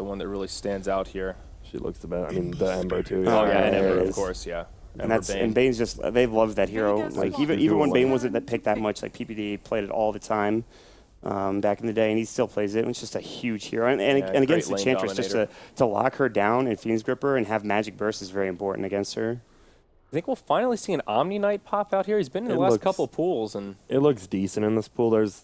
the one that really stands out here. She looks the best. I mean, the Ember too. Oh yeah, and Ember, of course, yeah. And Bane's just, they love that hero. Like even when Bane wasn't that picked that much, like PPD played it all the time back in the day, and he still plays it. It's just a huge hero. And against the Enchantress, just to lock her down and Fiend's Gripper and have Magic Burst is very important against her. I think we'll finally see an Omni Knight pop out here. He's been in the last couple of pools, and it looks decent in this pool. There's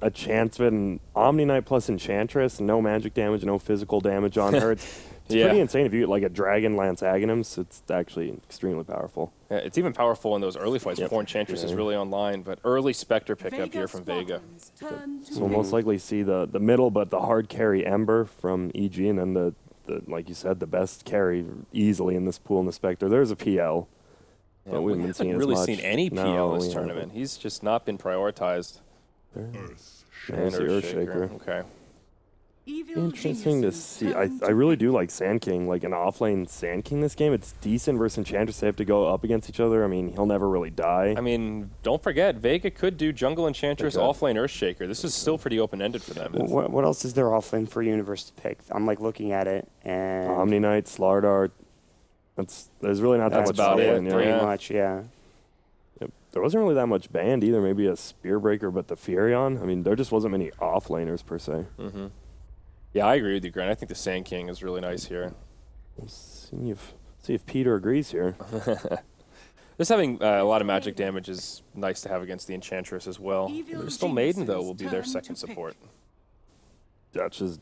a chance of an Omni Knight plus Enchantress, no magic damage, no physical damage on her. It's pretty insane. If you get like a Dragon Lance Aghanim's, it's actually extremely powerful. Yeah, it's even powerful in those early fights before Enchantress is really online, but early Spectre pickup here from Vega. So we'll most likely see the middle, but the hard carry Ember from EG, and then the like you said, the best carry easily in this pool in the Spectre. There's a PL. Yeah, we haven't really seen any PL this tournament. He's just not been prioritized. Earthshaker. Okay. Interesting to see. I really do like Sand King, like an offlane Sand King this game. It's decent versus Enchantress. They have to go up against each other. I mean, he'll never really die. I mean, don't forget, Vega could do Jungle Enchantress, offlane Earthshaker. This is still pretty open-ended for them. What else is there offlane for Universe to pick? I'm like looking at it, and Omni Knight, Slardar. There's really not that much about it. Pretty much, yeah. Yep. There wasn't really that much banned either. Maybe a Spearbreaker, but the Furion. I mean, there just wasn't many offlaners per se. Mm-hmm. Yeah, I agree with you, Grant. I think the Sand King is really nice here. We'll see if Peter agrees here. Just having a lot of magic damage is nice to have against the Enchantress as well. Crystal Maiden, though, will be their second support. That's just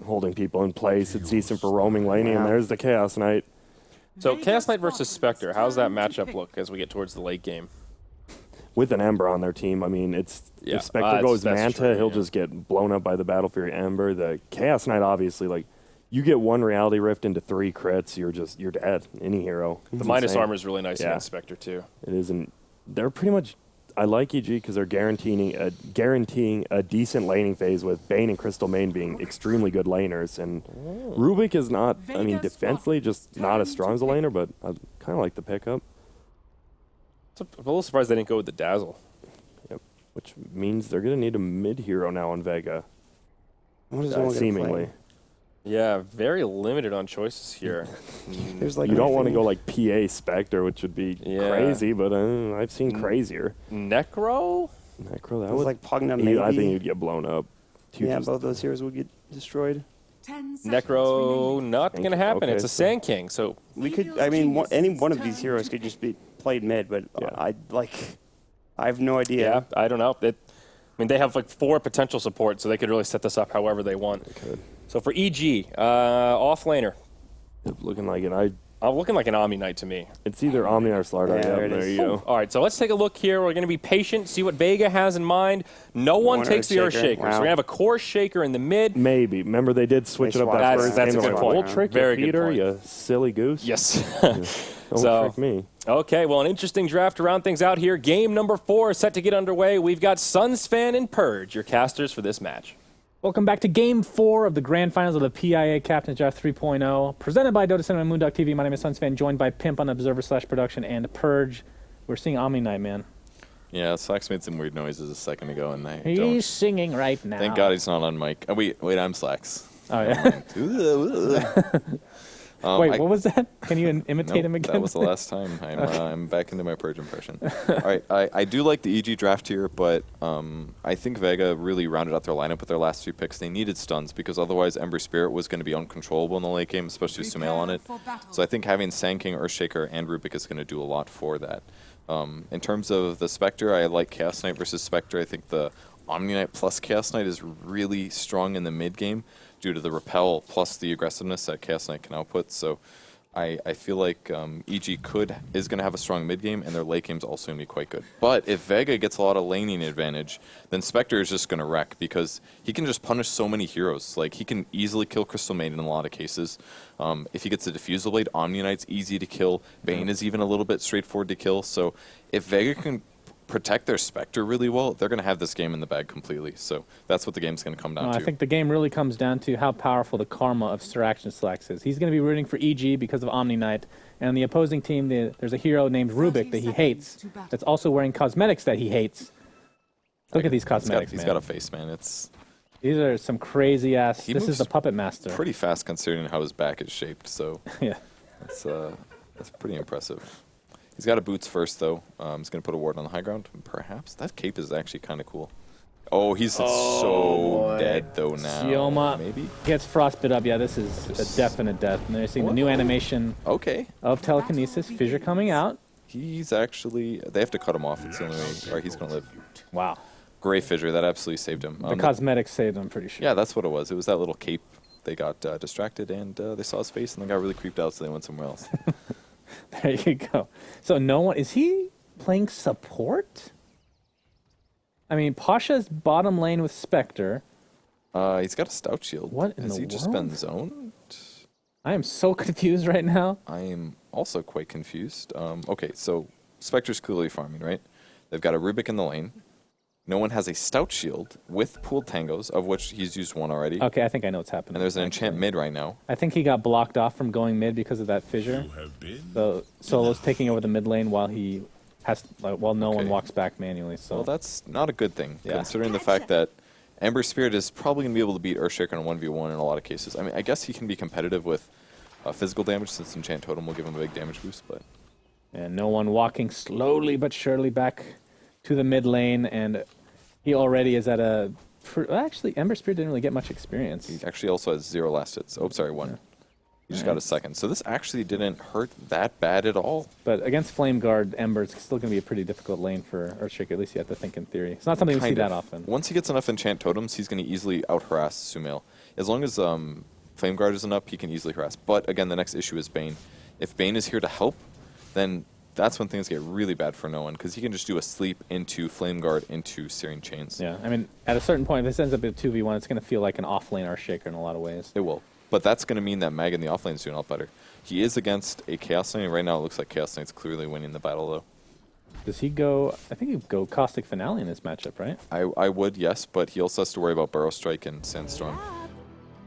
holding people in place. It's decent for roaming laning, and there's the Chaos Knight. So Chaos Knight versus Spectre, how's that matchup look as we get towards the late game? With an Ember on their team, I mean, if Spectre goes Manta, he'll just get blown up by the Battle Fury Ember. The Chaos Knight, obviously, like, you get one Reality Rift into 3 crits, you're dead. Any hero. The minus armor is really nice against Spectre, too. It isn't. They're pretty much. I like EG because they're guaranteeing a decent laning phase with Bane and Crystal Maiden being extremely good laners. And Rubik is not, I mean, defensively just not as strong as a laner, but I kind of like the pickup. I'm a little surprised they didn't go with the Dazzle. Yep. Which means they're going to need a mid-hero now on Vega. What is seemingly. Yeah, very limited on choices here. There's like you don't want to go like PA Spectre, which would be crazy, but I've seen crazier. Necro, that was like Pugna maybe. I think you'd get blown up. Both those heroes would get destroyed. Necro, not going to happen. It's a Sand King, so we could. I mean, any one of these heroes could just be played mid, but I have no idea. Yeah, I don't know. I mean, they have like 4 potential supports, so they could really set this up however they want. They could. So for EG, off laner, looking like an Omni Knight to me. It's either Omni or Slardar. Yeah, there you go. All right, so let's take a look here. We're going to be patient, see what Vega has in mind. No one takes the Earthshaker. So we're going to have a core shaker in the mid. Maybe. Remember, they did switch it up that first. That's a good point. Trick Very good Peter, point. you silly goose. Yes. Don't trick me. Okay, well, an interesting draft to round things out here. Game number 4 is set to get underway. We've got Sunsfan and Purge, your casters for this match. Welcome back to Game 4 of the Grand Finals of the PIA Captain's Draft 3.0, presented by Dota Cinema and moonducktv. My name is Sunsfan, joined by Pimp on Observer/Production and Purge. We're seeing Omni Knight, man. Yeah, Slacks made some weird noises a second ago, and he's singing right now. Thank God he's not on mic. Oh, wait, I'm Slacks. Oh, yeah. Wait, what was that? Can you imitate him again? That was the last time. I'm back into my Purge impression. All right, I do like the EG draft here, but I think Vega really rounded out their lineup with their last 2 picks. They needed stuns because otherwise Ember Spirit was going to be uncontrollable in the late game, especially with Sumail on it. So I think having Sand King, Earthshaker, and Rubik is going to do a lot for that. In terms of the Spectre, I like Chaos Knight versus Spectre. I think the Omni Knight plus Chaos Knight is really strong in the mid game due to the repel plus the aggressiveness that Chaos Knight can output. So I feel like EG is going to have a strong mid game, and their late game is also going to be quite good. But if Vega gets a lot of laning advantage, then Spectre is just going to wreck because he can just punish so many heroes. Like, he can easily kill Crystal Maiden in a lot of cases. If he gets a Diffusal Blade, Omni Knight's easy to kill. Bane is even a little bit straightforward to kill. So if Vega can protect their Spectre really well, they're going to have this game in the bag completely. So that's what the game's going to come down to. I think the game really comes down to how powerful the karma of Sir Action Slacks is. He's going to be rooting for EG because of Omni Knight, and on the opposing team, there's a hero named Rubik that he hates that's also wearing cosmetics that he hates. Look at these cosmetics, He's got a face, man. These are some crazy ass. He This is moves the Puppet Master. Pretty fast considering how his back is shaped. So Yeah. that's pretty impressive. He's got a boots first though. He's gonna put a ward on the high ground. Perhaps that cape is actually kind of cool. Oh, he's so boy. dead though now. Sioma Maybe. gets frostbit up. Yeah, this is a definite death. And they're seeing the new animation Okay. of telekinesis. Fissure coming out. He's actually. They have to cut him off. It's the only way. Or he's gonna live. Wow. Great fissure. That absolutely saved him. The cosmetics saved, I'm pretty sure. Yeah, that's what it was. It was that little cape. They got distracted and they saw his face and they got really creeped out, so they went somewhere else. There you go. So no one is he playing support? I mean, Pasha's bottom lane with Spectre. He's got a stout shield. What in Has the he just world? been zoned? I am so confused right now. I am also quite confused. Okay, so Spectre's clearly farming, right? They've got a Rubik in the lane. No one has a stout shield with pooled tangos, of which he's used one already. Okay, I think I know what's happening. And there's an enchant mid right now. I think he got blocked off from going mid because of that fissure. So Solo's taking over the mid lane while he has, while no one Okay. walks back manually. So Well, that's not a good thing, Yeah. considering the fact that Ember Spirit is probably going to be able to beat Earthshaker in a 1v1 in a lot of cases. I mean, I guess he can be competitive with physical damage since Enchant Totem will give him a big damage boost, but and no one walking slowly but surely back to the mid lane, and he already is at a. Actually, Ember Spirit didn't really get much experience. he actually also has 0 last hits. Oh, sorry, 1. He just got a second. So this actually didn't hurt that bad at all. But against Flame Guard, Ember, it's still going to be a pretty difficult lane for Earthshaker, at least you have to think in theory. It's not something we see Kind that of. often. Once he gets enough enchant totems, he's going to easily out-harass Sumail. As long as Flame Guard isn't up, he can easily harass. But again, the next issue is Bane. If Bane is here to help, then that's when things get really bad for no one, because he can just do a sleep into Flame Guard into Searing Chains. Yeah, I mean, at a certain point, if this ends up a 2v1, it's going to feel like an off-lane Earthshaker in a lot of ways. It will. But that's going to mean that Mag in the offlane is doing a lot better. He is against a Chaos Knight. Right now it looks like Chaos Knight's clearly winning the battle, though. Does he go... I think he'd go Caustic Finale in this matchup, right? I would, yes, but he also has to worry about Burrow Strike and Sandstorm.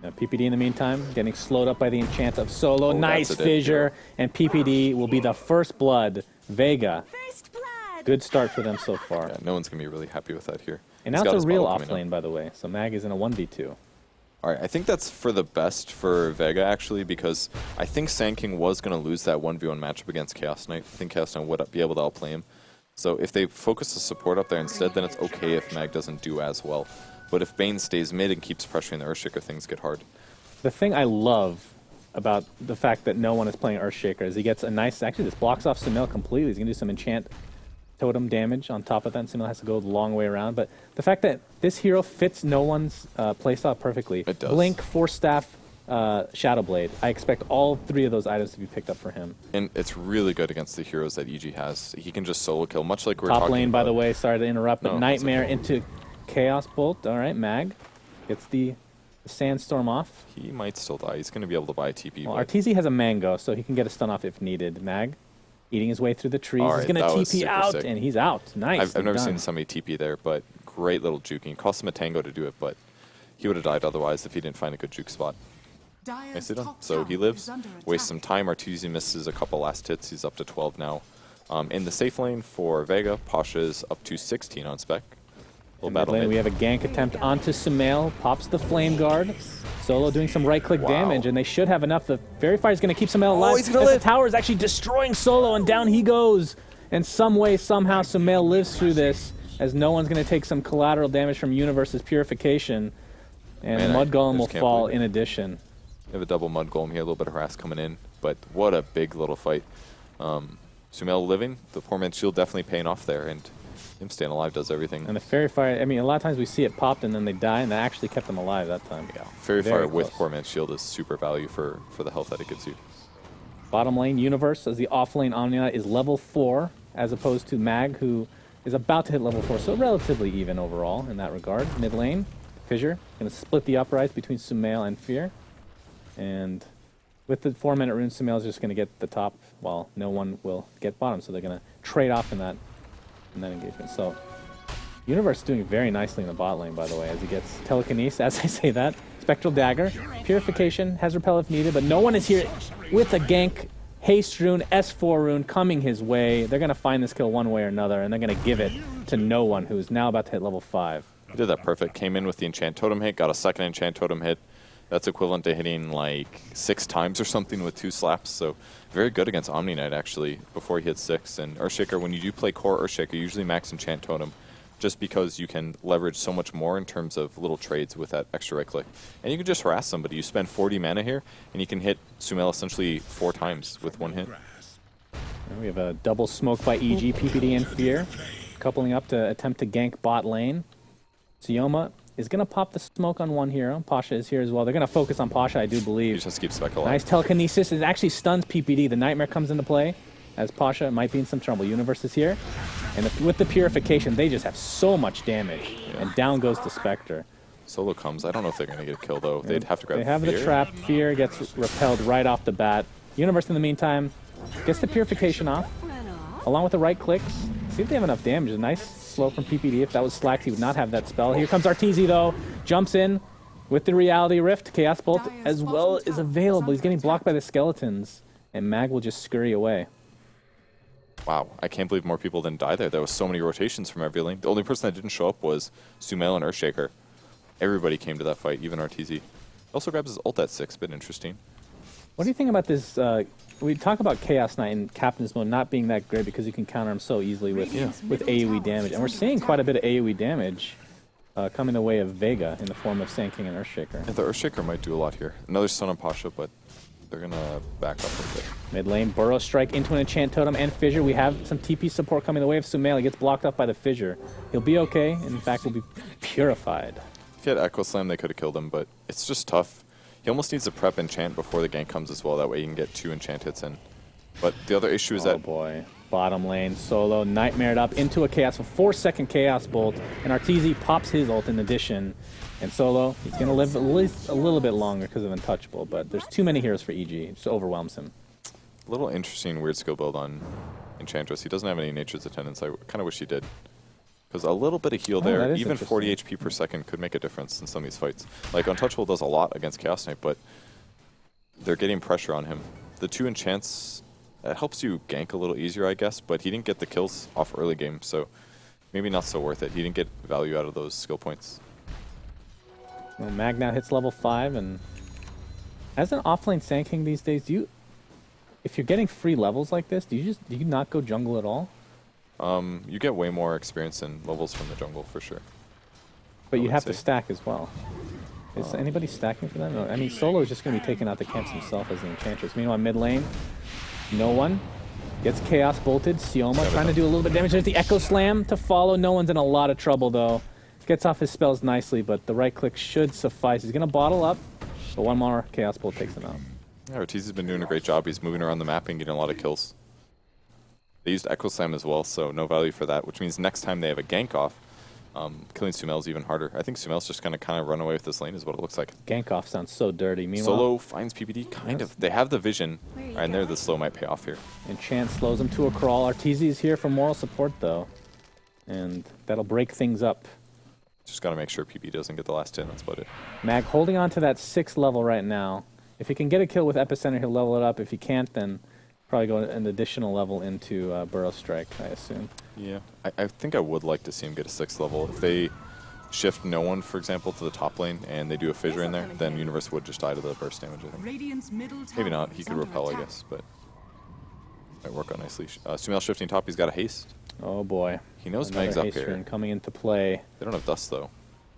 PPD in the meantime, getting slowed up by the enchant of Solo. Oh, Nice that's a dead fissure, and PPD will be the first blood. Vega, First blood. good start for them so far. Yeah, no one's going to be really happy with that here. And He's now got it's his a real bottle off coming lane, by the way. So Mag is in a 1v2. All right, I think that's for the best for Vega, actually, because I think Sand King was going to lose that 1v1 matchup against Chaos Knight. I think Chaos Knight would be able to outplay him. So if they focus the support up there instead, then it's okay if Mag doesn't do as well. But if Bane stays mid and keeps pressuring the Earthshaker, things get hard. The thing I love about the fact that no one is playing Earthshaker is he gets a nice... Actually, this blocks off Sumail completely. He's going to do some enchant totem damage on top of that. Sumail has to go the long way around. But the fact that this hero fits no one's playstyle perfectly. It does. Blink, Force Staff, Shadow Blade. I expect all three of those items to be picked up for him. And it's really good against the heroes that EG has. He can just solo kill, much like we're Top talking lane, about. by the way, sorry to interrupt, but No, Nightmare it's okay. into Chaos Bolt. All right, Mag gets the Sandstorm off. He might still die. He's going to be able to buy a TP. Well, but Arteezy has a Mango, so he can get a stun off if needed. Mag eating his way through the trees. All He's right, going to that was TP super out, sick. and he's out. Nice. I've never done. seen somebody TP there, but great little juking. Cost him a tango to do it, but he would have died otherwise if he didn't find a good juke spot. Nicely done. So he lives, wastes some time. Arteezy misses a couple last hits. He's up to 12 now. In the safe lane for Vega, Pasha is up to 16 on spec. In Little mid lane, we have a gank attempt onto Sumail. Pops the Flame Guard. Solo doing some right-click Wow. damage, and they should have enough. The Fairy Fire is going to keep Sumail alive. he's gonna as live. The tower is actually destroying Solo, and down he goes. And some way, somehow, Sumail lives through this, as no one's going to take some collateral damage from Universe's Purification. And Man, Mud I Golem will just can't fall believe in it. addition. We have a double mud golem here, a little bit of harass coming in, but what a big little fight. Sumail living, the poor man's shield definitely paying off there, and him staying alive does everything. And the Fairy Fire, I mean, a lot of times we see it popped and then they die, and that actually kept them alive that time. Yeah, Fairy Very Fire with close. poor man's shield is super value for the health that it gives you. Bottom lane, Universe, as the off-lane Omnia is level 4, as opposed to Mag, who is about to hit level 4, so relatively even overall in that regard. Mid lane, Fissure, going to split the uprise between Sumail and Fear. And with the 4-minute rune, Sumail is just going to get the top, while no one will get bottom, so they're going to trade off in that engagement. So Universe doing very nicely in the bot lane, by the way, as he gets Telekinesis, as I say that. Spectral Dagger, Purification, has Repel if needed, but no one is here with a gank. Haste rune, S4 rune coming his way. They're going to find this kill one way or another, and they're going to give it to no one, who's now about to hit level 5. He did that perfect. Came in with the enchant totem hit, got a second enchant totem hit. That's equivalent to hitting like 6 times or something with 2 slaps. So very good against Omni Knight actually before he hit 6. And Earthshaker, when you do play core Earthshaker, usually max enchant totem, just because you can leverage so much more in terms of little trades with that extra right click. And you can just harass somebody. You spend 40 mana here, and you can hit Sumail essentially 4 times with 1 hit. And we have a double smoke by EG, PPD, and Fear, coupling up to attempt to gank bot lane. Sioma is going to pop the smoke on one hero. Pasha is here as well. They're going to focus on Pasha, I do believe. You just keep Spec alive. Nice telekinesis. It actually stuns PPD. The Nightmare comes into play as Pasha might be in some trouble. Universe is here. And with the Purification, they just have so much damage. Yeah. And down goes the Spectre. Solo comes. I don't know if they're going to get a kill, though. They'd have to grab They have Fear. the trap. Fear gets repelled right off the bat. Universe, in the meantime, gets the Purification off, along with the right clicks. See if they have enough damage. A nice slow from PPD. If that was Slacked, he would not have that spell. Here comes Arteezy, though. Jumps in with the Reality Rift. Chaos Bolt as well is available. He's getting blocked by the skeletons. And Mag will just scurry away. Wow, I can't believe more people didn't die there. There was so many rotations from every lane. The only person that didn't show up was Sumail and Earthshaker. Everybody came to that fight, even Arteezy. Also grabs his ult at 6, bit interesting. What do you think about this? We talk about Chaos Knight in Captain's Mode not being that great because you can counter him so easily with AoE damage. And we're seeing quite a bit of AoE damage coming the way of Vega in the form of Sand King and Earthshaker. Yeah, the Earthshaker might do a lot here. Another stun on Pasha, but they're going to back up a bit. Mid lane, Burrow Strike into an Enchant Totem and Fissure. We have some TP support coming the way of Sumail. He gets blocked up by the Fissure. He'll be okay. In fact, will be purified. If he had Echo Slam, they could have killed him, but it's just tough. He almost needs to prep enchant before the gank comes as well. That way he can get 2 enchant hits in. But the other issue is that... Oh boy. Bottom lane, Solo nightmared up into a Chaos, a 4-second Chaos Bolt, and Arteezy pops his ult in addition. And Solo, he's going to live at least a little bit longer because of Untouchable, but there's too many heroes for EG. It just overwhelms him. A little interesting weird skill build on Enchantress. He doesn't have any Nature's Attendance. I kind of wish he did. Because a little bit of heal there, even 40 HP per second, could make a difference in some of these fights. Like, Untouchable does a lot against Chaos Knight, but they're getting pressure on him. The 2 enchants, it helps you gank a little easier, I guess, but he didn't get the kills off early game, so maybe not so worth it. He didn't get value out of those skill points. Well, Mag now hits level 5, and as an offlane Sand King these days, if you're getting free levels like this, do you not go jungle at all? You get way more experience and levels from the jungle for sure. But you have to stack as well. Is anybody stacking for them? No, I mean, Solo is just going to be taking out the camps himself as the Enchantress. Meanwhile, mid lane, no one gets Chaos Bolted. Sioma trying to do a little bit of damage. There's the Echo Slam to follow. No one's in a lot of trouble, though. Gets off his spells nicely, but the right click should suffice. He's going to bottle up, but one more Chaos Bolt takes him out. Yeah, Ortiz has been doing a great job. He's moving around the map and getting a lot of kills. They used Echo Slam as well, so no value for that, which means next time they have a gank off, killing Sumail is even harder. I think Sumail's just going to kind of run away with this lane is what it looks like. Gank off sounds so dirty. Meanwhile, Solo finds PPD, kind of. They have the vision, and there the slow might pay off here. Enchant slows him to a crawl. Arteezy is here for moral support, though, and that'll break things up. Just got to make sure PP doesn't get the last 10, that's about it. Mag holding on to that 6th level right now. If he can get a kill with Epicenter, he'll level it up. If he can't, then probably go an additional level into Burrow Strike, I assume. Yeah, I think I would like to see him get a 6th level. If they shift no one, for example, to the top lane and they do a fissure in there, then Universe would just die to the burst damage, I think. Maybe not. He could repel, I guess, but might work out nicely. Sumail shifting top, he's got a haste. Oh boy. He knows Meg's up here. Coming into play. They don't have dust, though.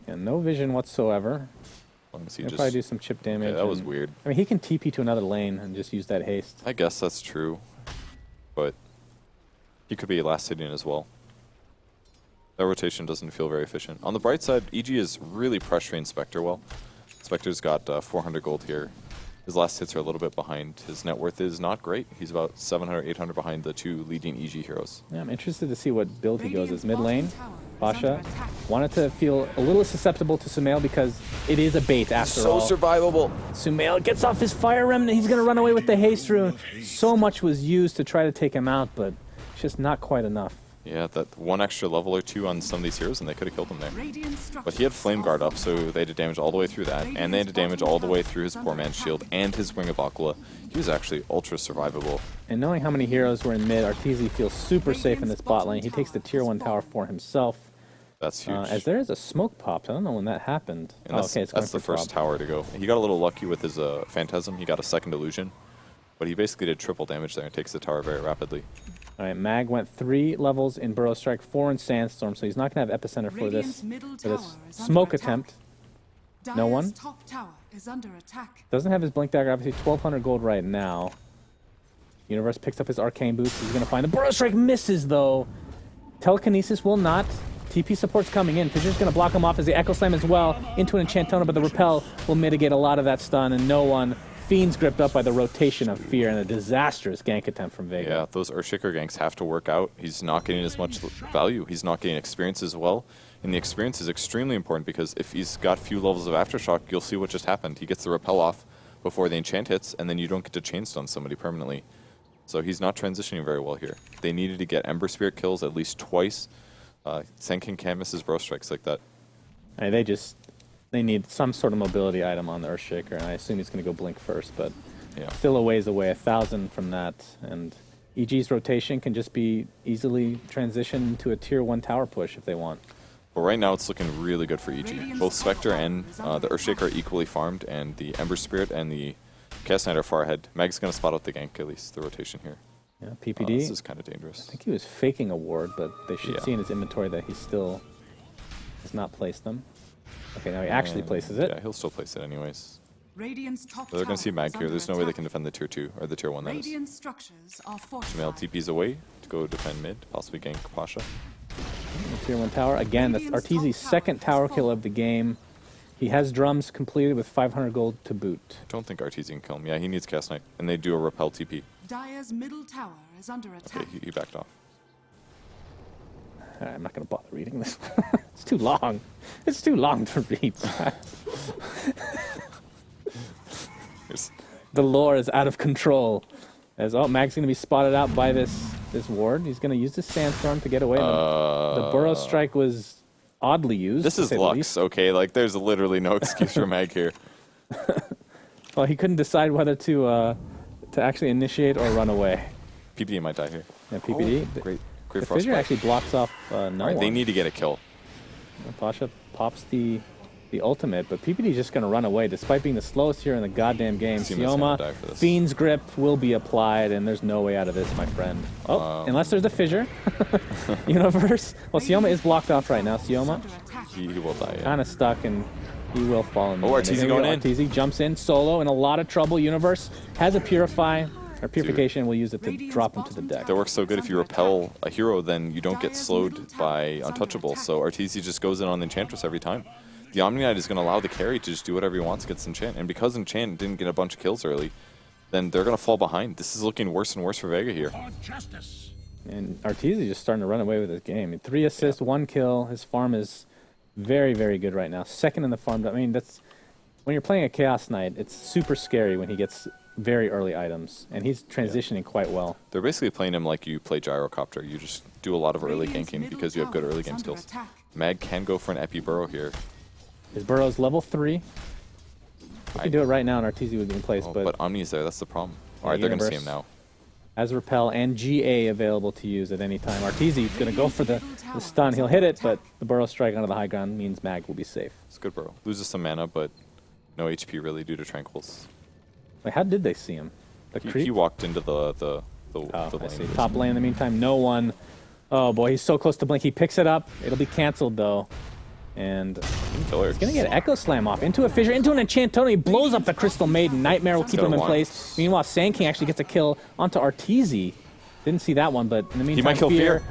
Yeah, no vision whatsoever. He'll probably do some chip damage. Yeah, that was weird. I mean, he can TP to another lane and just use that haste. I guess that's true, but he could be last hitting as well. That rotation doesn't feel very efficient. On the bright side, EG is really pressuring Spectre well. Spectre's got 400 gold here. His last hits are a little bit behind. His net worth is not great. He's about 700, 800 behind the 2 leading EG heroes. Yeah, I'm interested to see what build he goes as. Mid lane, Pasha wanted to feel a little susceptible to Sumail because it is a bait after all. So survivable. Sumail gets off his Fire Remnant. He's going to run away with the haste rune. So much was used to try to take him out, but it's just not quite enough. Yeah, that 1 extra level or 2 on some of these heroes, and they could have killed him there. But he had Flame Guard up, so they had to damage all the way through that, and they had to damage all the way through his Poor Man's Shield and his Ring of Aquila. He was actually ultra survivable. And knowing how many heroes were in mid, Arteezy feels super safe in this bot lane. He takes the tier 1 tower for himself. That's huge. As there is a smoke popped. I don't know when that happened. And that's, okay, it's going that's the for first top. tower to go. He got a little lucky with his Phantasm. He got a second illusion. But he basically did triple damage there and takes the tower very rapidly. All right, Mag went 3 levels in Burrow Strike, 4 in Sandstorm, so he's not going to have Epicenter for this smoke attempt. No one. Top tower is under attack. Doesn't have his Blink Dagger, obviously 1,200 gold right now. Universe picks up his Arcane Boots. He's going to find the Burrow Strike misses, though. Telekinesis will not. TP support's coming in. Fissure's going to block him off as the Echo Slam as well into an Enchantona, but the Repel will mitigate a lot of that stun, and no one. Fiend's gripped up by the rotation of Fear and a disastrous gank attempt from Vega. Yeah, those Earthshaker ganks have to work out. He's not getting as much value. He's not getting experience as well. And the experience is extremely important because if he's got few levels of Aftershock, you'll see what just happened. He gets the Repel off before the enchant hits, and then you don't get to chain stun somebody permanently. So he's not transitioning very well here. They needed to get Ember Spirit kills at least twice. Senkin can't miss his Burrow Strikes like that. And they need some sort of mobility item on the Earthshaker, and I assume he's going to go Blink first, but Yeah. still a ways away, 1,000 from that. And EG's rotation can just be easily transitioned to a tier 1 tower push if they want. But right now it's looking really good for EG. Both Spectre and the Earthshaker are equally farmed, and the Ember Spirit and the Chaos Knight are far ahead. Mag's going to spot out the gank, at least, the rotation here. Yeah, PPD. This is kind of dangerous. I think he was faking a ward, but they should Yeah. see in his inventory that he still has not placed them. Okay, now he actually places it. Yeah, he'll still place it anyways. Radiant's top But they're going to see tower is Mag here. under There's no way they attack. can defend the tier 2, or the tier 1 that is. Radiant structures are Jamel fortified. TP's away to go defend mid, possibly gank Pasha. The tier 1 tower. Again, that's Arteezy's second tower kill of the game. He has drums completed with 500 gold to boot. Don't think Arteezy can kill him. Yeah, he needs Chaos Knight, and they do a Repel TP. Dire's middle tower is under attack. Okay, he backed off. I'm not going to bother reading this. It's too long. It's too long to read. Here's- The lore is out of control. As Mag's going to be spotted out by this ward. He's going to use this Sandstorm to get away. The Burrow Strike was oddly used. This to is say the Lux, least. okay? Like, there's literally no excuse for Mag here. Well, he couldn't decide whether to actually initiate or run away. PPD might die here. Yeah, PPD. Great The Frost Fissure Bite. actually blocks off no Alright, one. they need to get a kill. Pasha pops the ultimate, but PPD is just going to run away despite being the slowest here in the goddamn game. Seaman's gonna die Sioma, for this. Fiend's Grip will be applied, and there's no way out of this, my friend. Oh, unless there's a fissure. Universe. Well, Sioma is blocked off right now. Sioma Under attack. He will die, yeah. kind of stuck, and he will fall in. Oh, Arteezy going in. Arteezy jumps in solo in a lot of trouble. Universe has a Purify. Or Purification, and we'll use it to drop him to the deck. That works so good. If you repel a hero, then you don't get slowed by Untouchable. So Arteezy just goes in on the Enchantress every time. The Omni Knight is going to allow the carry to just do whatever he wants against Enchant. And because Enchant didn't get a bunch of kills early, then they're going to fall behind. This is looking worse and worse for Vega here. And Arteezy just starting to run away with his game. 3 assists, 1 kill. His farm is very, very good right now. Second in the farm. I mean, that's when you're playing a Chaos Knight, it's super scary when he gets very early items, and he's transitioning quite well. They're basically playing him like you play Gyrocopter. You just do a lot of early ganking because you have good early game skills. Mag can go for an Epi Burrow here. His Burrow's level 3. He can do it right now, and Arteezy would be in place, Oh, but but Omni's there. That's the problem. All right, they're going to see him now. has Repel and GA available to use at any time. Arteezy's going to go for the stun. He'll hit it, but the Burrow Strike onto the high ground means Mag will be safe. It's a good Burrow. Loses some mana, but no HP really due to Tranquils. Wait, how did they see him? The creep? He walked into the Oh, I lane. see. Top lane in the meantime, no one. Oh boy, he's so close to blink. He picks it up. It'll be canceled though. And Killer. he's gonna get Echo Slam off into a fissure, into an Enchantona. He blows up the Crystal Maiden. Nightmare will keep him in one. place. Meanwhile, Sand King actually gets a kill onto Arteezy. Didn't see that one, but in the meantime, He might kill Fear.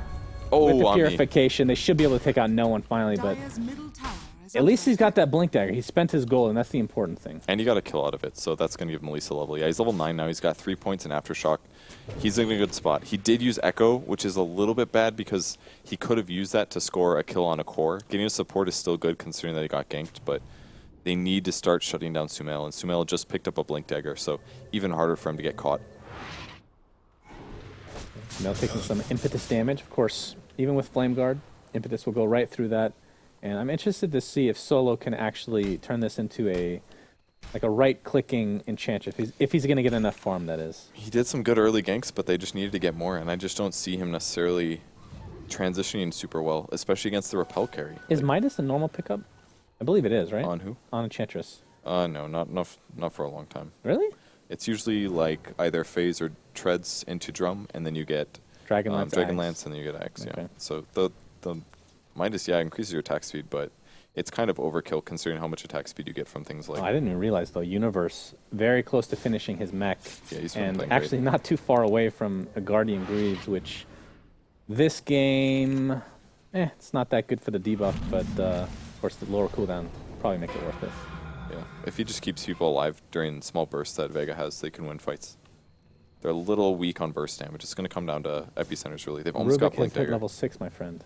Oh, with the Omni. Purification, they should be able to take out no one finally. But Dire's middle tower is at under least he's got that Blink Dagger. He spent his gold, and that's the important thing. And he got a kill out of it, so that's going to give him at least a level. Yeah, he's level 9 now. He's got 3 points in Aftershock. He's in a good spot. He did use Echo, which is a little bit bad because he could have used that to score a kill on a core. Getting a support is still good considering that he got ganked, but they need to start shutting down Sumail, and Sumail just picked up a Blink Dagger, so even harder for him to get caught. Now taking some impetus damage. Of course, even with Flame Guard, impetus will go right through that. And I'm interested to see if Solo can actually turn this into a right-clicking enchantress. If he's going to get enough farm, that is. He did some good early ganks, but they just needed to get more, and I just don't see him necessarily transitioning super well, especially against the repel carry. Is Midas a normal pickup? I believe it is, right? On who? On Enchantress. No, not for a long time. Really? It's usually like either phase or treads into drum, and then you get Dragonlance, and then you get Axe. Okay. Yeah. So the Midas, increases your attack speed, but it's kind of overkill considering how much attack speed you get from things like. I didn't even realize though. Universe very close to finishing his mech, Yeah, he's been and playing actually great. not too far away from a Guardian Greaves, which this game, it's not that good for the debuff, but of course the lower cooldown probably make it worth it. Yeah, if he just keeps people alive during small bursts that Vega has, they can win fights. They're a little weak on burst damage. It's going to come down to epicenters, really. They've almost got Rubik Blink has hit Dagger. level 6, my friend.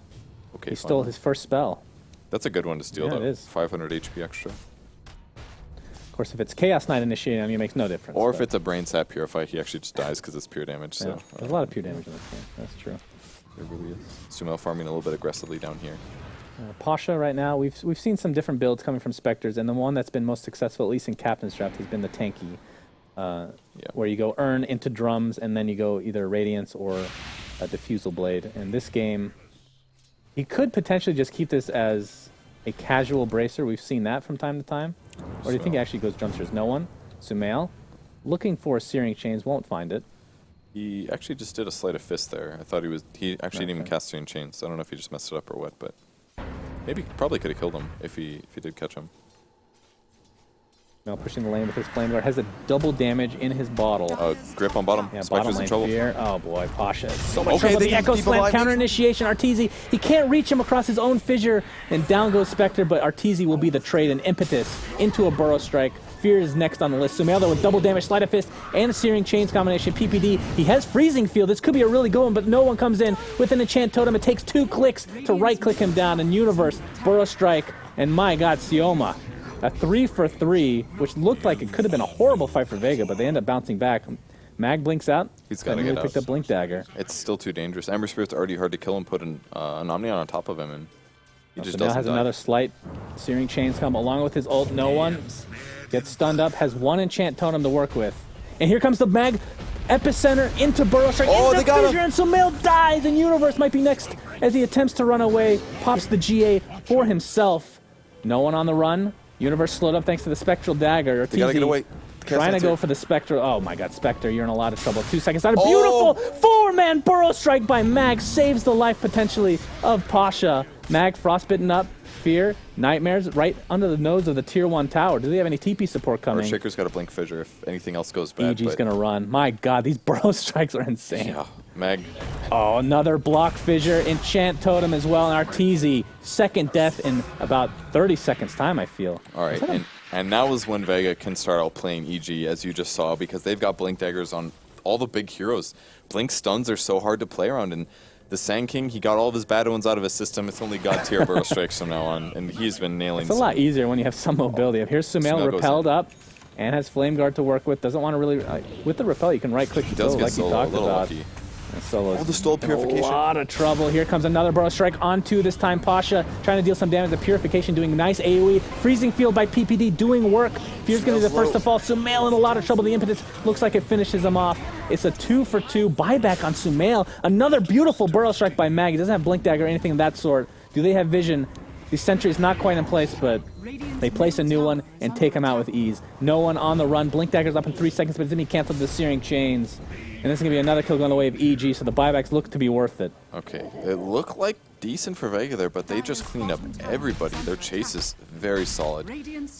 Okay, He fine. stole his first spell. That's a good one to steal, Yeah, though. it is. 500 HP extra. Of course, if it's Chaos Knight initiating on you, it makes no difference. Or if but, it's a Brain Sap Purify, he actually just dies because it's pure damage. yeah, So there's a lot of pure damage in this game. That's true. it really is. Sumail farming a little bit aggressively down here. Pasha right now, we've seen some different builds coming from Spectres, and the one that's been most successful, at least in Captain's Draft, has been the tanky, where you go Earn into drums, and then you go either Radiance or a Diffusal Blade. In this game, he could potentially just keep this as a casual bracer. We've seen that from time to time. Or do you think he actually goes Drumsters? No one? Sumail, looking for Searing Chains, won't find it. He actually just did a Sleight of Fist there. I thought he actually didn't even cast Searing Chains. I don't know if he just messed it up or what, but maybe probably could have killed him if he did catch him. Now pushing the lane with his Flame Guard, has a double damage in his bottle. Grip on bottom. Yeah, Spectre's bottom in lane trouble. fear. Oh boy, Pasha is so much Okay, trouble. they The can Echo keep Slam, alive. counter initiation. Arteezy, he can't reach him across his own fissure, and down goes Spectre, but Arteezy will be the trade and impetus into a Burrow Strike. Fear is next on the list. Sumail though with double damage, Sleight of Fist, and a Searing Chains combination. PPD, he has Freezing Field. This could be a really good one, but no one comes in with an Enchant Totem. It takes 2 clicks to right-click him down. And Universe, Burrow Strike, and my God, Sioma. A 3 for 3, which looked like it could have been a horrible fight for Vega, but they end up bouncing back. Mag blinks out. He's gotta get out. Picked up Blink Dagger. It's still too dangerous. Ember Spirit's already hard to kill and put an Omnion on top of him, and he just So now doesn't has die. another slight Searing Chains come along with his ult. No one gets stunned up, has 1 Enchant Totem to work with. And here comes the Mag Epicenter into Burrow Strike. Oh, into they got him. Fissure, and Sumail dies, and Universe might be next as he attempts to run away. Pops the GA for himself. No one on the run. Universe slowed up thanks to the Spectral Dagger. They gotta get away. Trying to go for the Spectre. Oh my God, Spectre, you're in a lot of trouble. 2 seconds. A beautiful 4-man Burrow Strike by Mag saves the life potentially of Pasha. Mag frostbitten up. Fear, Nightmares right under the nose of the Tier 1 tower. Do they have any TP support coming? Shaker's got a Blink Fissure if anything else goes bad. EG's going to run. My God, these Burrow Strikes are insane. Yeah, Mag. Oh, another block fissure. Enchant Totem as well. And Arteezy, second death in about 30 seconds time, I feel. All right, and now is when Vega can start outplaying EG, as you just saw, because they've got Blink Daggers on all the big heroes. Blink stuns are so hard to play around, and the Sand King, he got all of his bad ones out of his system. It's only God tier Burrow Strikes from now on, and he's been nailing. It's a lot easier when you have some mobility. Here's Sumail goes repelled in. up and has Flame Guard to work with. Doesn't want to really... with the repel, you can right-click He does solo get like you solo, a talked little about. lucky. And Solo's Oh, the stalled in a Purification. lot of trouble. Here comes another Burrow Strike onto this time Pasha, trying to deal some damage. The Purification doing nice AoE. Freezing Field by PPD doing work. Fear's going to be the first to fall. Sumail in a lot of trouble. The impetus looks like it finishes him off. It's a 2 for 2 buyback on Sumail. Another beautiful Burrow Strike by Mag. He doesn't have Blink Dagger or anything of that sort. Do they have vision? The sentry is not quite in place, but they place a new one and take him out with ease. No one on the run. Blink Dagger's up in 3 seconds, but then he canceled the Searing Chains. And this is going to be another kill going the way of EG, so the buybacks look to be worth it. Okay, it looked like decent for Vega there, but they just cleaned up everybody. Their chase is very solid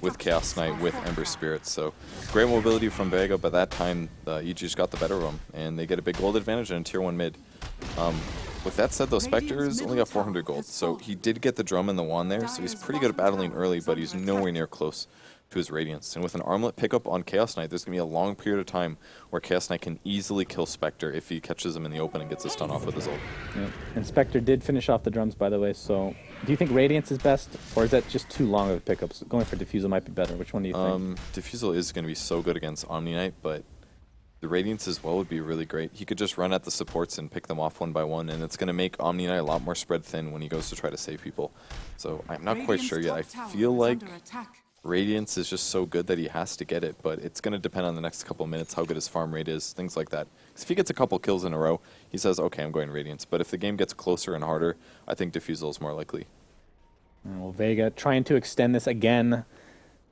with Chaos Knight, with Ember Spirit. So great mobility from Vega, but that time EG just got the better of them, and they get a big gold advantage in Tier 1 mid. With that said, though, Spectre's only got 400 gold, so he did get the drum and the wand there, so he's pretty good at battling early, but he's nowhere near close to his Radiance. And with an Armlet pickup on Chaos Knight, there's going to be a long period of time where Chaos Knight can easily kill Spectre if he catches him in the open and gets a stun off with his ult. Yeah. And Spectre did finish off the drums, by the way, so do you think Radiance is best, or is that just too long of a pickup? So going for Diffusal might be better. Which one do you think? Diffusal is going to be so good against Omni Knight, but the Radiance as well would be really great. He could just run at the supports and pick them off one by one, and it's going to make Omni Knight a lot more spread thin when he goes to try to save people. So I'm not quite sure yet. I feel like Radiance is just so good that he has to get it, but it's going to depend on the next couple of minutes, how good his farm rate is, things like that. 'Cause if he gets a couple kills in a row, he says, okay, I'm going Radiance. But if the game gets closer and harder, I think Diffusal is more likely. Well, Vega trying to extend this again.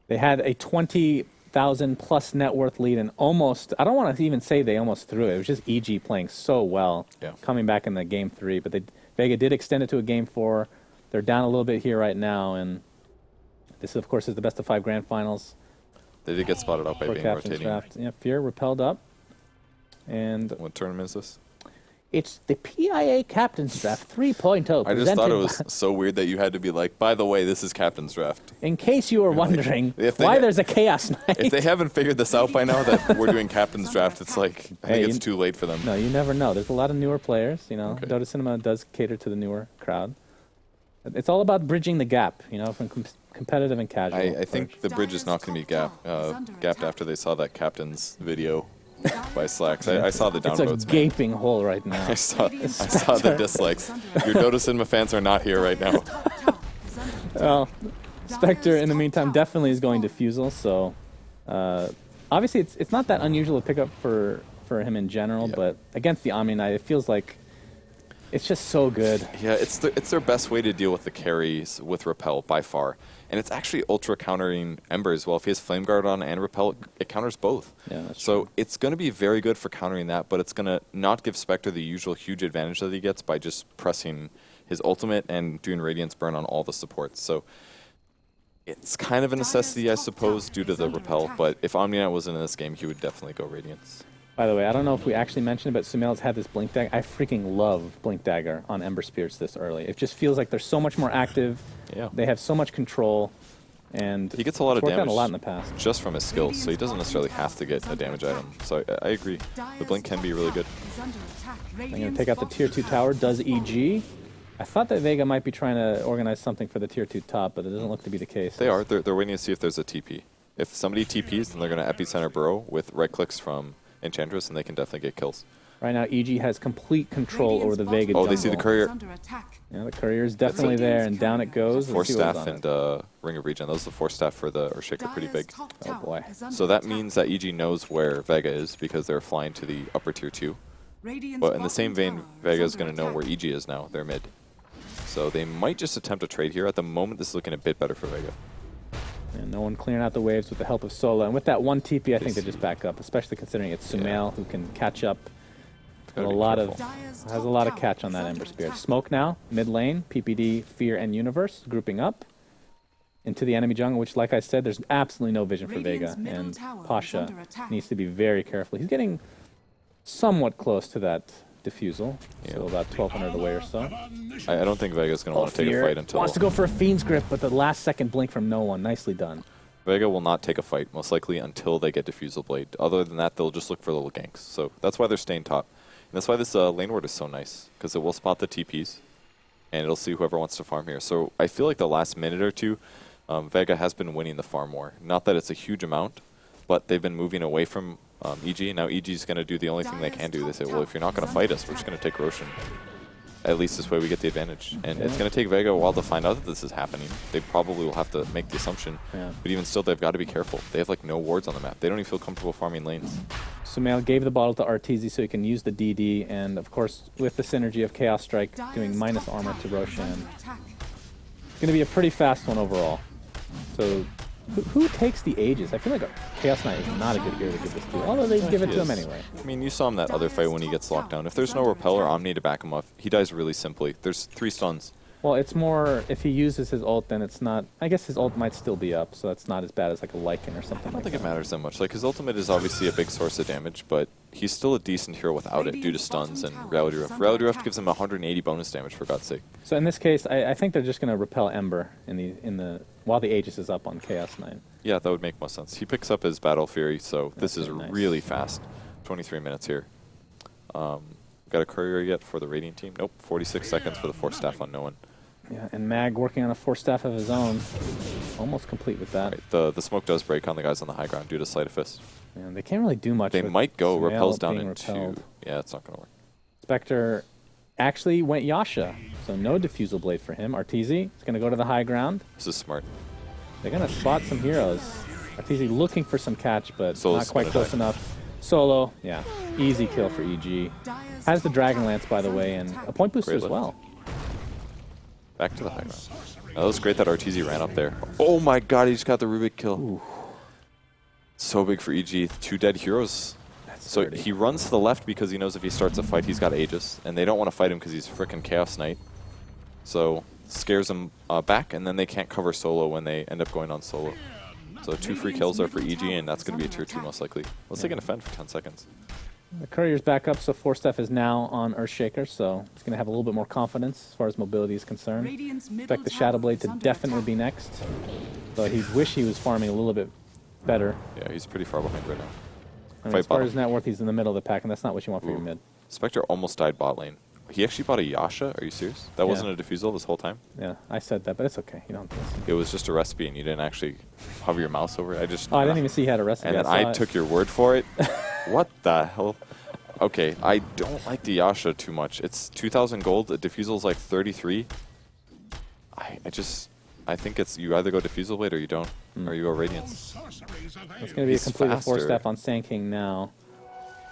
They had a 20,000 plus net worth lead and almost, I don't want to even say they almost threw it. It was just EG playing so well, coming back in the game 3. But Vega did extend it to a game 4. They're down a little bit here right now, and this, of course, is the best of 5 grand finals. They did get spotted out by being rotating. Draft. Yeah, Fear repelled up. And what tournament is this? It's the PIA Captain's Draft 3.0. I just thought it was so weird that you had to be like, by the way, this is Captain's Draft. In case you were wondering why there's a Chaos Knight. If they haven't figured this out by now that we're doing Captain's Draft, it's like, I think it's too late for them. No, you never know. There's a lot of newer players. You know, Dota Cinema does cater to the newer crowd. It's all about bridging the gap, you know, from competitive and casual. I think the bridge is not going to be gapped after they saw that Captain's video by Slacks. I saw the downvotes. It's a gaping hole right now. I saw the dislikes. Your Dota Cinema fans are not here right now. Well, Spectre, in the meantime, definitely is going Diffusal, so obviously it's not that unusual to pick up for him in general, but against the Omni Knight, it feels like it's just so good. Yeah, it's their best way to deal with the carries with Repel by far. And it's actually ultra countering Ember as well. If he has Flame Guard on and Repel, it counters both. Yeah, that's so true. It's going to be very good for countering that, but it's going to not give Spectre the usual huge advantage that he gets by just pressing his ultimate and doing Radiance Burn on all the supports. So it's kind of a necessity, I suppose, due to the Repel, but if Omniat wasn't in this game, he would definitely go Radiance. By the way, I don't know if we actually mentioned it, but Sumail's had this Blink Dagger. I freaking love Blink Dagger on Ember Spirits this early. It just feels like they're so much more active. Yeah. They have so much control, and he gets a lot of damage out a lot in the past. Just from his skills, so he doesn't necessarily have to get a damage item. So I agree. The Blink can be really good. I'm going to take out the Tier 2 tower. Does EG. I thought that Vega might be trying to organize something for the Tier 2 top, but it doesn't look to be the case. They are. They're waiting to see if there's a TP. If somebody TPs, then they're going to Epicenter Burrow with right clicks from Enchantress, and they can definitely get kills. Right now, EG has complete control over the Vega jungle. Oh, they see the Courier. Yeah, the Courier is definitely there, and down it goes. Force Staff and Ring of Regen. Those are the Force Staff for the Urshick are pretty big. Oh, boy. So that means that EG knows where Vega is because they're flying to the upper Tier 2. But in the same vein, Vega is going to know where EG is now. They're mid. So they might just attempt a trade here. At the moment, this is looking a bit better for Vega. And no one clearing out the waves with the help of Sola. And with that one TP, I think they just back up, especially considering it's Sumail who can catch up. Has a lot of catch on that Ember Spirit. Smoke now, mid lane, PPD, Fear, and Universe grouping up into the enemy jungle, which, like I said, there's absolutely no vision for Vega. And Pasha needs to be very careful. He's getting somewhat close to that Diffusal, so about 1,200 away or so. I don't think Vega's going to want to take a fight until... Wants to go for a Fiend's Grip, but the last second blink from no one. Nicely done. Vega will not take a fight, most likely, until they get Diffusal Blade. Other than that, they'll just look for little ganks. So that's why they're staying top. And that's why this lane ward is so nice, because it will spot the TPs, and it'll see whoever wants to farm here. So I feel like the last minute or two, Vega has been winning the farm war. Not that it's a huge amount, but they've been moving away from EG, and now EG is going to do the only thing they can do. They say, well, if you're not going to fight us, we're just going to take Roshan. At least this way we get the advantage. And it's going to take Vega a while to find out that this is happening. They probably will have to make the assumption. Yeah. But even still, they've got to be careful. They have like no wards on the map. They don't even feel comfortable farming lanes. Sumail gave the bottle to Arteezy so he can use the DD, and of course, with the synergy of Chaos Strike doing minus armor to Roshan. It's going to be a pretty fast one overall. So, who takes the Aegis? I feel like Chaos Knight is not a good hero to give this to, although they give it to him anyway. I mean, you saw him that other fight when he gets locked down. If there's no Repel or Omni to back him up, he dies really simply. There's 3 stuns. Well, it's more, if he uses his ult, then it's not, I guess his ult might still be up, so that's not as bad as like a Lycan or something. I don't think it matters that much. Like, his ultimate is obviously a big source of damage, but he's still a decent hero without it due to stuns and Reality Rift. Reality Rift gives him 180 bonus damage, for God's sake. So in this case, I think they're just going to repel Ember while the Aegis is up on Chaos Knight. Yeah, that would make most sense. He picks up his Battle Fury, so this is nice. really fast. 23 minutes here. Got a courier yet for the Radiant team? Nope, 46 seconds for the Force Staff on no one. Yeah, and Mag working on a Force Staff of his own. Almost complete with that. Right, the smoke does break on the guys on the high ground due to Sleight of Fist. Yeah, they can't really do much. They might go Sumail repels down being into... repelled. Yeah, it's not going to work. Spectre actually went Yasha, so no Diffusal Blade for him. Arteezy is going to go to the high ground. This is smart. They're going to spot some heroes. Arteezy looking for some catch, but Solo's not quite gonna close die. enough. Solo, yeah. Easy kill for EG. Has the Dragon Lance, by the way, and a point booster Great as lift. well. Back to the high ground. That was great that Arteezy ran up there. Oh my god, he just got the Rubik kill. Ooh. So big for EG. 2 dead heroes. That's So dirty. he runs to the left because he knows if he starts a fight, he's got Aegis. And they don't want to fight him because he's frickin' Chaos Knight. So scares him back, and then they can't cover Solo when they end up going on Solo. So 2 free kills there for EG, and that's going to be a tier 2 most likely. Let's take an defend for 10 seconds. The Courier's back up, so Force Staff is now on Earthshaker, so he's going to have a little bit more confidence as far as mobility is concerned. Expect the Shadow Blade to definitely be next, but he'd wish he was farming a little bit better. Yeah, he's pretty far behind right now. I mean, Fight as far bottom. as net worth, he's in the middle of the pack, and that's not what you want for your Ooh. mid. Spectre almost died bot lane. He actually bought a Yasha? Are you serious? That Yeah. wasn't a defusal this whole time? Yeah, I said that, but it's okay. You don't have to listen. It was just a recipe and you didn't actually hover your mouse over it? Oh, I didn't even see he had a recipe. And then saw I it. took your word for it? What the hell? Okay, I don't like the Yasha too much. It's 2,000 gold. The defusal is like 33. I think it's you either go defusal blade or you don't, or you go radiance. It's going to be a He's complete Force faster. Staff on Sand King now.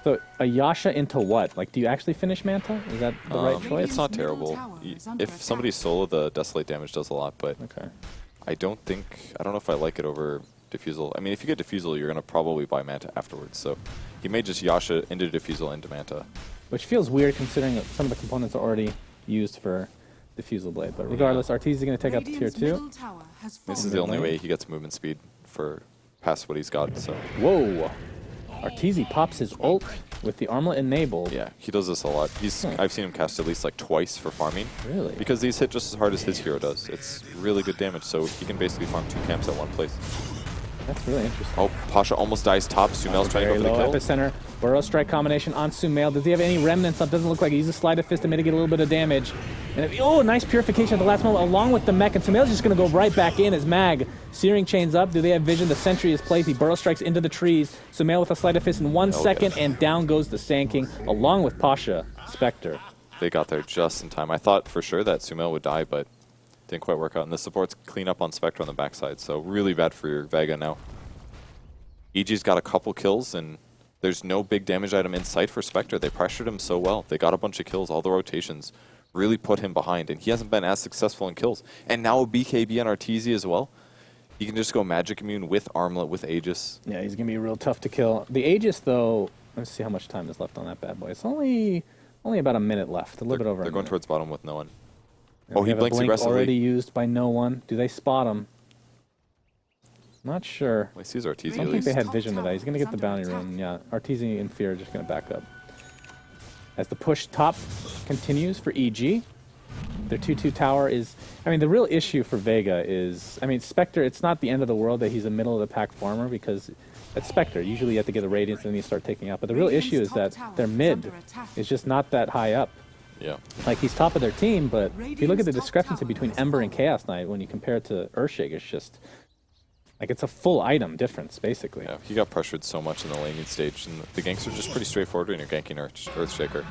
So, a Yasha into what? Like, do you actually finish Manta? Is that the right choice? It's not terrible. If somebody's solo, the Desolate damage does a lot, but Okay. I don't know if I like it over defusal. I mean, if you get defusal, you're going to probably buy Manta afterwards, so he may just Yasha into defusal into Manta. Which feels weird considering that some of the components are already used for Diffusal Blade. But regardless, Arteezy is going to take out the tier 2. This is the only way he gets movement speed for past what he's got, so Whoa! Arteezy pops his ult with the armlet enabled. yeah, he does this a lot. I've seen him cast at least like twice for farming. Really? Because these hit just as hard as his hero does. It's really good damage, so he can basically farm 2 camps at one place. That's really interesting. Oh, Pasha almost dies top. Sumail's trying to Very go for low the kill. epicenter. Burrow strike combination on Sumail. Does he have any remnants up? Doesn't look like he uses Sleight of Fist to mitigate a little bit of damage. And oh, nice purification at the last moment along with the mech. And Sumail's just going to go right back in as Mag. Searing chains up. Do they have vision? The sentry is placed. He burrow strikes into the trees. Sumail with a Sleight of Fist in 1 second. And down goes the Sand King along with Pasha. Spectre. They got there just in time. I thought for sure that Sumail would die, but didn't quite work out. And the support's clean up on Spectre on the backside, so really bad for your Vega now. EG's got a couple kills, and there's no big damage item in sight for Spectre. They pressured him so well. They got a bunch of kills. All the rotations really put him behind, and he hasn't been as successful in kills. And now a BKB and Arteezy as well. He can just go Magic Immune with Armlet, with Aegis. Yeah, he's going to be real tough to kill. The Aegis, though, let's see how much time is left on that bad boy. It's only about a minute left, a little bit over a They're minute. going towards bottom with no one. And Oh, we he have a blinks blink aggressively. already used by no one. Do they spot him? Not sure. Well, he sees Arteezy I at don't think least. they had vision of that. He's going to get the bounty rune. Yeah, Arteezy and Fear are just going to back up. As the push top continues for EG, their 2-2 tower is... I mean, the real issue for Vega is... I mean, Spectre, it's not the end of the world that he's a middle-of-the-pack farmer because at Spectre, usually you have to get a Radiance and then you start taking out. But the real issue is that their mid is just not that high up. Yeah. Like, he's top of their team, but if you look at the discrepancy between Ember and Chaos Knight, when you compare it to Earthshake, it's just... Like, it's a full item difference, basically. Yeah, he got pressured so much in the laning stage, and the ganks are just pretty straightforward when you're ganking Earthshaker.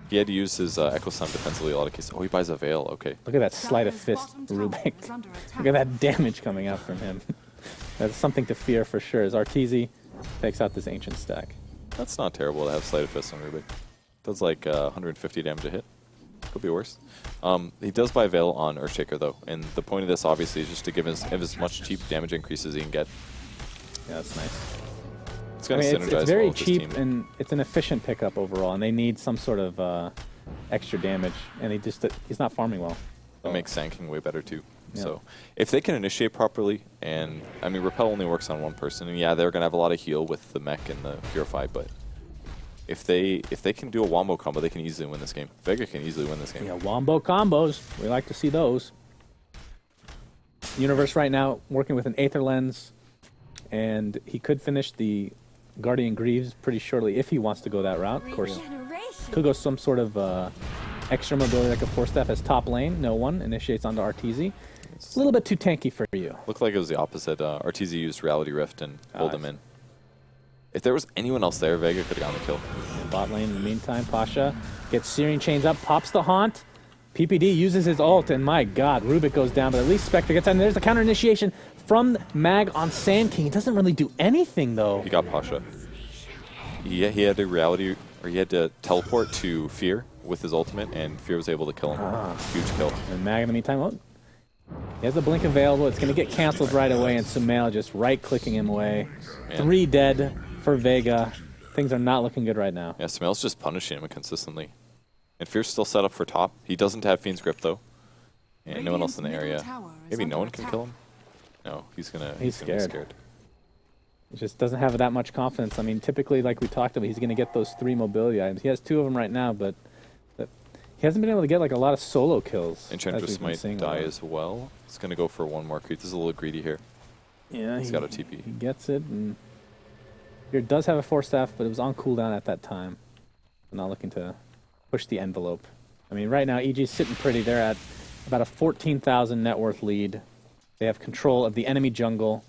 He had to use his Echo Slam defensively a lot of cases. Oh, he buys a Veil, okay. Look at that Sleight of Fist Rubik. Look at that damage coming out from him. That's something to fear for sure, as Arteezy takes out this Ancient stack. That's not terrible to have Sleight of Fist on Rubik. Does like 150 damage a hit. Could be worse. He does buy Veil on Earthshaker though, and the point of this obviously is just to give as much cheap damage increase as he can get. Yeah, that's nice. It's I going to mean, synergize it's very well with his cheap team. and it's an efficient pickup overall, and they need some sort of extra damage, and he's not farming well. It makes Sand King way better too. Yeah. So if they can initiate properly, and I mean Repel only works on one person, and yeah, they're going to have a lot of heal with the mech and the Purify, but if they can do a wombo combo, they can easily win this game. Vega can easily win this game. Yeah, wombo combos. We like to see those. Universe right now working with an Aether Lens, and he could finish the Guardian Greaves pretty shortly if he wants to go that route. Of course, could go some sort of extra mobility like a Force Staff as top lane. No one initiates onto Arteezy. It's a little bit too tanky for you. Looked like it was the opposite. Arteezy used Reality Rift and pulled him in. If there was anyone else there, Vega could have gotten the kill. Bot lane in the meantime, Pasha gets Searing Chains up, pops the Haunt. PPD uses his ult, and my god, Rubik goes down, but at least Spectre gets out, and there's the counter initiation from Mag on Sand King. It doesn't really do anything, though. He got Pasha. Yeah, he had to teleport to Fear with his ultimate, and Fear was able to kill him. Huge kill. And Mag in the meantime, oh, he has a blink available. It's going to get canceled right away, and Sumail just right-clicking him away. Man. 3 dead for Vega. Things are not looking good right now. Yeah, Sumail's just punishing him consistently. And Fear's still set up for top. He doesn't have Fiend's Grip, though. And no one else in the area. Maybe no one can kill him? No, he's gonna be scared. He just doesn't have that much confidence. I mean, typically, like we talked about, he's going to get those 3 mobility items. He has 2 of them right now, but he hasn't been able to get like a lot of solo kills. Enchantress might die as well. He's going to go for 1 more creep. This is a little greedy here. Yeah, he's got a TP. He gets it, and here does have a Force Staff, but it was on cooldown at that time. I'm not looking to push the envelope. I mean, right now, EG's sitting pretty. They're at about a 14,000 net worth lead. They have control of the enemy jungle.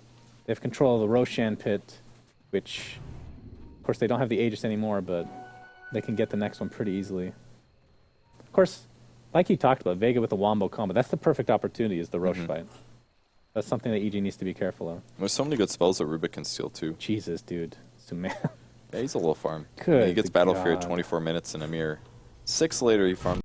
They have control of the Roshan pit, which, of course, they don't have the Aegis anymore, but they can get the next one pretty easily. Of course, like you talked about, Vega with the Wombo combo, that's the perfect opportunity, is the Rosh fight. That's something that EG needs to be careful of. There's so many good spells that Rubik can steal, too. Jesus, dude. Sumail. Yeah, he's a little farm. Good He gets Battle Fear God. 24 minutes and a mere 6 later he farmed